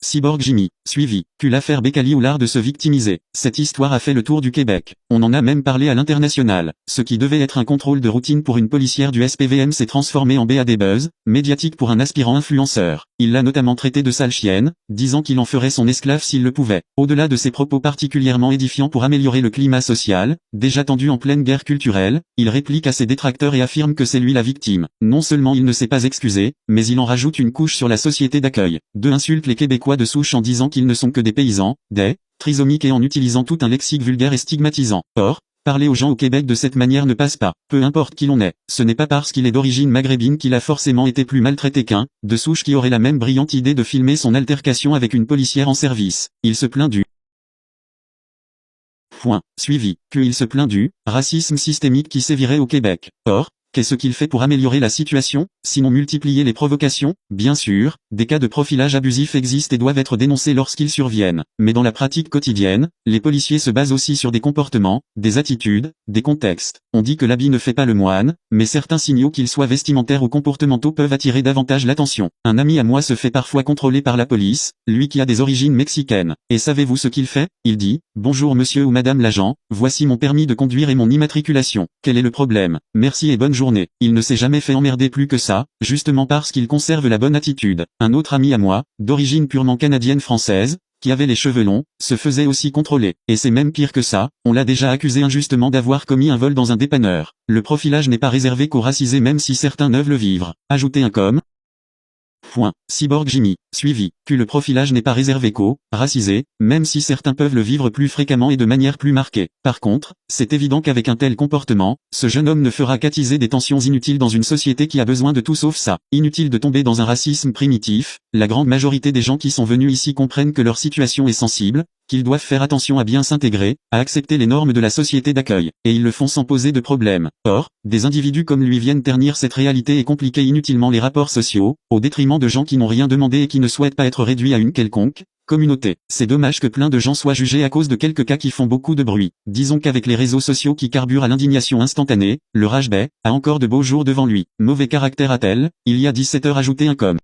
Cyborg Jimmy, suivi, l'affaire Bécali ou l'art de se victimiser. Cette histoire a fait le tour du Québec. On en a même parlé à l'international. Ce qui devait être un contrôle de routine pour une policière du SPVM s'est transformé en BAD buzz, médiatique pour un aspirant influenceur. Il l'a notamment traité de sale chienne, disant qu'il en ferait son esclave s'il le pouvait. Au-delà de ses propos particulièrement édifiants pour améliorer le climat social, déjà tendu en pleine guerre culturelle, il réplique à ses détracteurs et affirme que c'est lui la victime. Non seulement il ne s'est pas excusé, mais il en rajoute une couche sur la société d'accueil. Insulte les Québécois de souche en disant qu'ils ne sont que des paysans, des trisomiques et en utilisant tout un lexique vulgaire et stigmatisant. Or, parler aux gens au Québec de cette manière ne passe pas. Peu importe qui l'on est, ce n'est pas parce qu'il est d'origine maghrébine qu'il a forcément été plus maltraité qu'un de souche qui aurait la même brillante idée de filmer son altercation avec une policière en service. Il se plaint du suivi, il se plaint du racisme systémique qui sévirait au Québec. Or, qu'est-ce qu'il fait pour améliorer la situation, sinon multiplier les provocations? Bien sûr, des cas de profilage abusif existent et doivent être dénoncés lorsqu'ils surviennent. Mais dans la pratique quotidienne, les policiers se basent aussi sur des comportements, des attitudes, des contextes. On dit que l'habit ne fait pas le moine, mais certains signaux qu'ils soient vestimentaires ou comportementaux peuvent attirer davantage l'attention. Un ami à moi se fait parfois contrôler par la police, lui qui a des origines mexicaines. Et savez-vous ce qu'il fait? Il dit, « Bonjour monsieur ou madame l'agent, voici mon permis de conduire et mon immatriculation. Quel est le problème? Merci et bonne journée. » Il ne s'est jamais fait emmerder plus que ça, justement parce qu'il conserve la bonne attitude. Un autre ami à moi, d'origine purement canadienne-française, qui avait les cheveux longs, se faisait aussi contrôler. Et c'est même pire que ça, on l'a déjà accusé injustement d'avoir commis un vol dans un dépanneur. Le profilage n'est pas réservé qu'aux racisés même si certains neuvent le vivre. Ajoutez un com. Cyborg Jimmy, suivi, le profilage n'est pas réservé qu'aux racisés, même si certains peuvent le vivre plus fréquemment et de manière plus marquée. Par contre, c'est évident qu'avec un tel comportement, ce jeune homme ne fera qu'attiser des tensions inutiles dans une société qui a besoin de tout sauf ça. Inutile de tomber dans un racisme primitif, la grande majorité des gens qui sont venus ici comprennent que leur situation est sensible, qu'ils doivent faire attention à bien s'intégrer, à accepter les normes de la société d'accueil, et ils le font sans poser de problème. Or, des individus comme lui viennent ternir cette réalité et compliquer inutilement les rapports sociaux, au détriment de gens qui n'ont rien demandé et qui ne souhaitent pas être réduits à une quelconque communauté. C'est dommage que plein de gens soient jugés à cause de quelques cas qui font beaucoup de bruit. Disons qu'avec les réseaux sociaux qui carburent à l'indignation instantanée, le rage-bay a encore de beaux jours devant lui. Mauvais caractère a-t-elle? Il y a 17 heures ajoutez un com.